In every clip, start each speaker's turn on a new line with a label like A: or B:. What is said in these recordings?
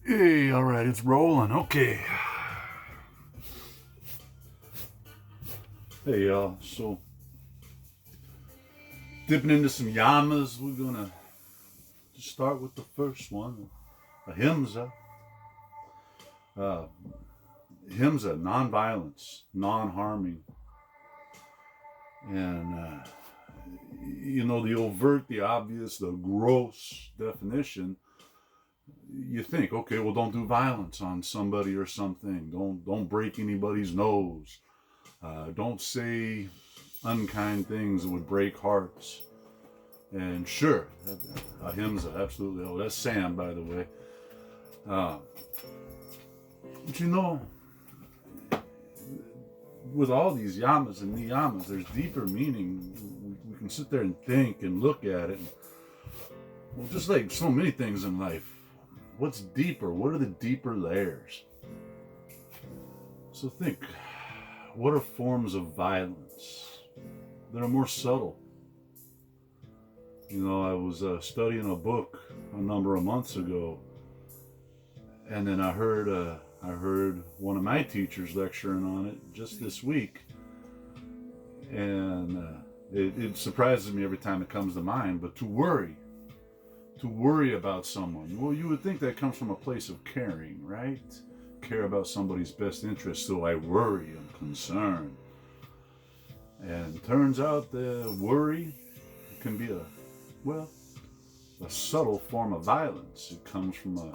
A: Hey, all right, it's rolling. Okay. Hey, y'all. So, dipping into some yamas, we're gonna just start with the first one, Ahimsa. Uh, Ahimsa, non-violence, non-harming, and the overt, the obvious, the gross definition. You think, okay, well, don't do violence on somebody or something. Don't break anybody's nose. Don't say unkind things that would break hearts. And sure, Ahimsa, absolutely. Oh, that's Sam, by the way. Uh, but with all these yamas and niyamas, there's deeper meaning. We can sit there and think and look at it. And, well, just like so many things in life, what's deeper? What are the deeper layers? So think, what are forms of violence that are more subtle? I was studying a book a number of months ago, and then I heard one of my teachers lecturing on it just this week, and it surprises me every time it comes to mind. But to worry about someone, well, you would think that comes from a place of caring, right? Care about somebody's best interest, so I worry, I'm concerned. And turns out the worry can be a subtle form of violence. It comes from a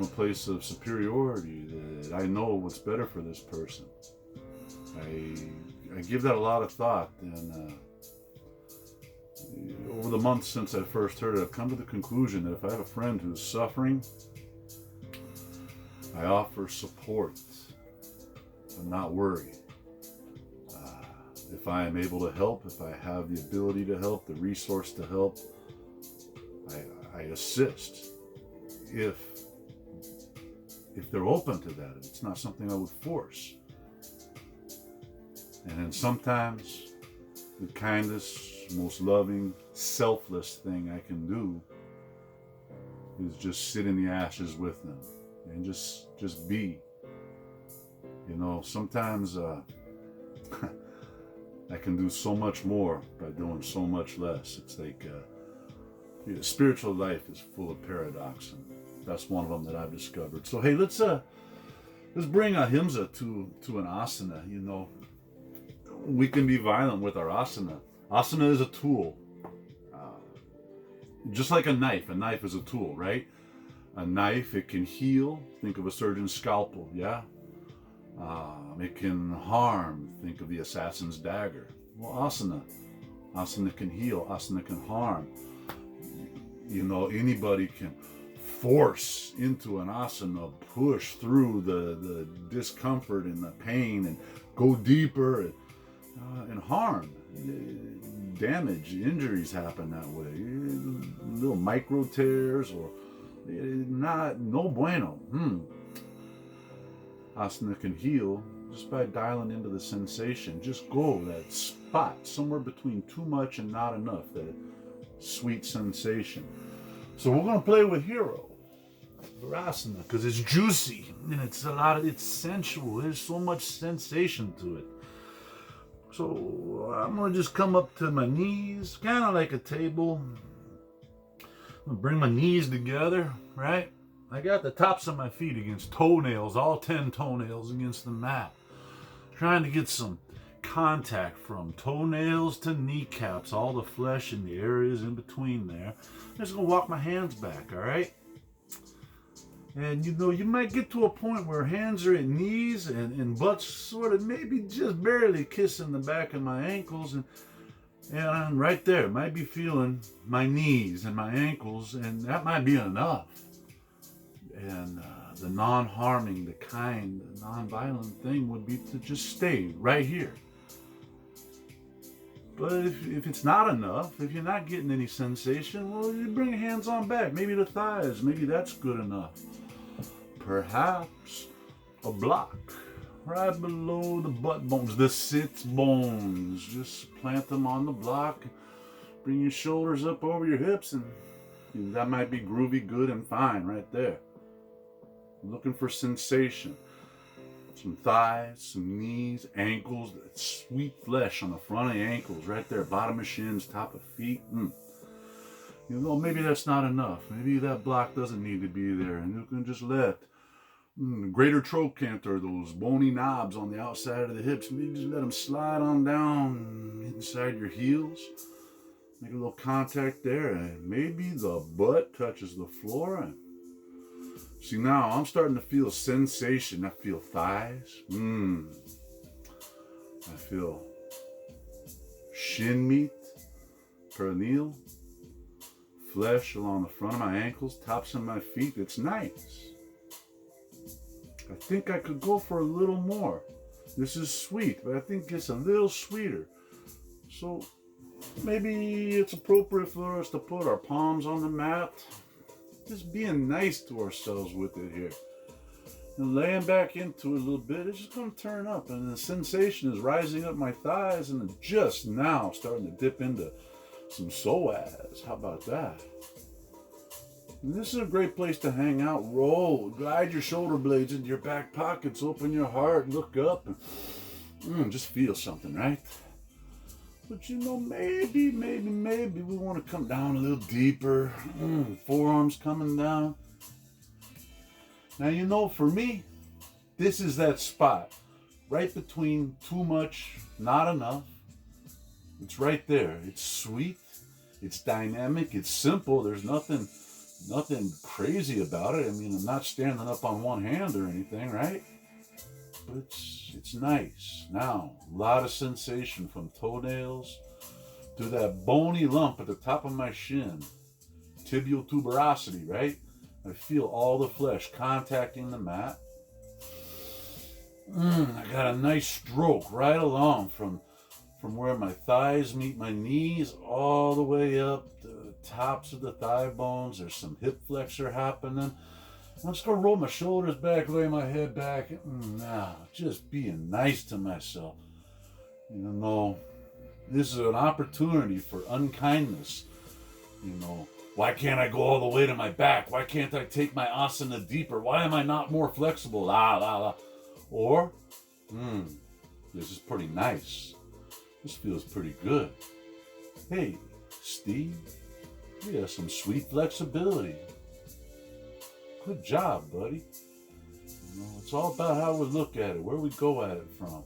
A: place of superiority, that I know what's better for this person. I give that a lot of thought, and over the months since I first heard it, I've come to the conclusion that if I have a friend who's suffering, I offer support and not worry. If I am able to help, if I have the ability to help, the resource to help, I assist. If they're open to that, if it's not something I would force. And then sometimes the kindest, most loving, selfless thing I can do is just sit in the ashes with them and just be. Sometimes I can do so much more by doing so much less. It's like spiritual life is full of paradox, and that's one of them that I've discovered. So hey, let's bring Ahimsa to an asana. We can be violent with our asana. Asana is a tool, just like a knife. A knife is a tool, right? A knife, it can heal. Think of a surgeon's scalpel, yeah? It can harm. Think of the assassin's dagger. Well, asana can heal. Asana can harm. Anybody can force into an asana, push through the discomfort and the pain, and go deeper and harm. Damage, injuries happen that way. Little micro tears or no bueno. Asana can heal just by dialing into the sensation. Just go that spot somewhere between too much and not enough, that sweet sensation. So we're going to play with Hero Asana because it's juicy and it's sensual. There's so much sensation to it. So I'm going to just come up to my knees, kind of like a table. I'm going to bring my knees together, right? I got the tops of my feet against toenails, all 10 toenails against the mat. Trying to get some contact from toenails to kneecaps, all the flesh in the areas in between there. I'm just going to walk my hands back, all right? And you might get to a point where hands are at knees and butts sort of maybe just barely kissing the back of my ankles. And right there, might be feeling my knees and my ankles, and that might be enough. And the non-harming, the kind, the non-violent thing would be to just stay right here. But if it's not enough, if you're not getting any sensation, well, you bring your hands on back. Maybe the thighs, maybe that's good enough. Perhaps a block right below the butt bones, the sit bones. Just plant them on the block. Bring your shoulders up over your hips, and that might be groovy, good, and fine right there. looking for sensation. Some thighs, some knees, ankles, that sweet flesh on the front of the ankles, right there, bottom of shins, top of feet. You know, maybe that's not enough. Maybe that block doesn't need to be there, and you can just let greater trochanter, those bony knobs on the outside of the hips, maybe just let them slide on down inside your heels. Make a little contact there, and maybe the butt touches the floor. And see, now I'm starting to feel sensation. I feel thighs. I feel shin meat, perineal, flesh along the front of my ankles, tops of my feet. It's nice. I think I could go for a little more. This is sweet, but I think it's a little sweeter. So maybe it's appropriate for us to put our palms on the mat. Just being nice to ourselves with it here. And laying back into it a little bit, it's just going to turn up. And the sensation is rising up my thighs and just now starting to dip into some psoas. How about that? This is a great place to hang out. Roll, glide your shoulder blades into your back pockets, open your heart, look up, and just feel something, right? But you know, maybe we want to come down a little deeper. Forearms coming down. Now, you know, for me, this is that spot right between too much, not enough. It's right there. It's sweet. It's dynamic. It's simple. There's nothing crazy about it. I mean, I'm not standing up on one hand or anything, right? But it's nice. Now, a lot of sensation from toenails to that bony lump at the top of my shin. Tibial tuberosity, right? I feel all the flesh contacting the mat. I got a nice stroke right along from where my thighs meet my knees all the way up the tops of the thigh bones. There's some hip flexor happening. I'm just going to roll my shoulders back, lay my head back. Now, just being nice to myself. You know, this is an opportunity for unkindness. You know, why can't I go all the way to my back? Why can't I take my asana deeper? Why am I not more flexible? Or, this is pretty nice. This feels pretty good. Hey, Steve, you have some sweet flexibility. Good job, buddy. You know, it's all about how we look at it, where we go at it from.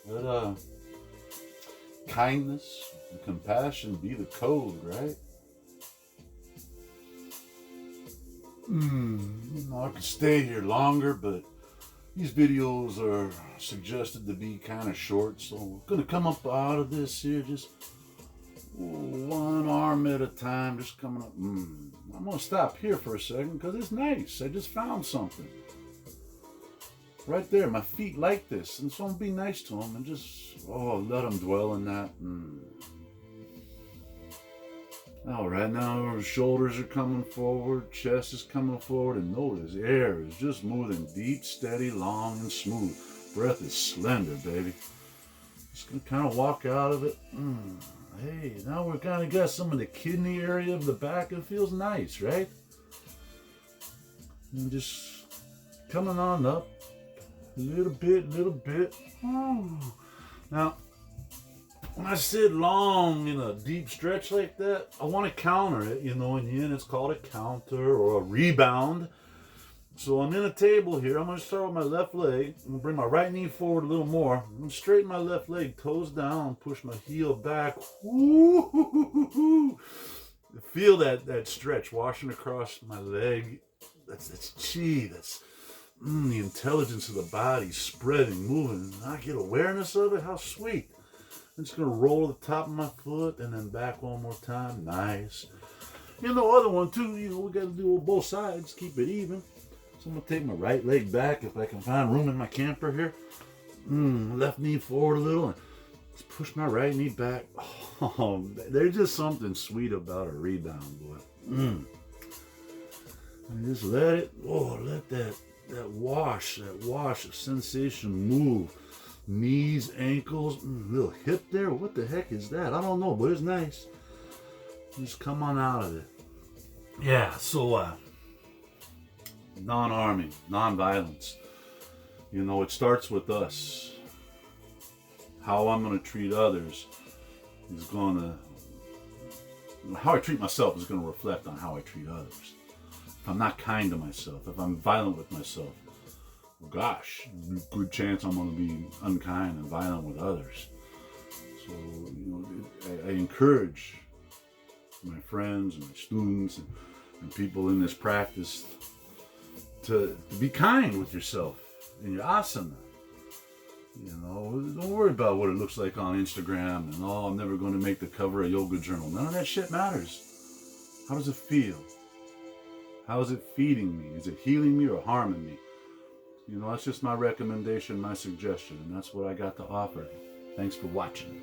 A: Let kindness and compassion be the code, right? You know, I could stay here longer, but these videos are suggested to be kind of short, so we're going to come up out of this here just one arm at a time, just coming up. I'm going to stop here for a second because it's nice. I just found something. Right there, my feet like this, and so I'm be nice to them and just, let them dwell in that. All right, now our shoulders are coming forward, chest is coming forward, and notice air is just moving deep, steady, long, and smooth. Breath is slender, baby. Just gonna kind of walk out of it. Hey, now we're kind of got some of the kidney area of the back. It feels nice, right? And just coming on up, little bit. Now, when I sit long in a deep stretch like that, I want to counter it. You know, in yin it's called a counter or a rebound. So I'm in a table here. I'm going to start with my left leg. I'm going to bring my right knee forward a little more. I'm going to straighten my left leg, toes down, push my heel back. Feel that stretch washing across my leg. That's chi. That's the intelligence of the body spreading, moving. I get awareness of it. How sweet. I'm just going to roll the top of my foot and then back one more time. Nice. You know, other one too, you know, we got to do both sides, keep it even. So I'm going to take my right leg back if I can find room in my camper here. Left knee forward a little and just push my right knee back. Oh, there's just something sweet about a rebound, boy. And just let it, let that wash of sensation move. Knees, ankles, little hip there. What the heck is that? I don't know, but it's nice. Just come on out of it. Yeah, so non-harming, non-violence. You know, it starts with us. How I'm going to treat others is going to, how I treat myself is going to reflect on how I treat others. If I'm not kind to myself, if I'm violent with myself, gosh, good chance I'm going to be unkind and violent with others. So, you know, I encourage my friends and my students and people in this practice to be kind with yourself in your asana. You know, don't worry about what it looks like on Instagram and, oh, I'm never going to make the cover of Yoga Journal. None of that shit matters. How does it feel? How is it feeding me? Is it healing me or harming me? You know, that's just my recommendation, my suggestion, and that's what I got to offer. Thanks for watching.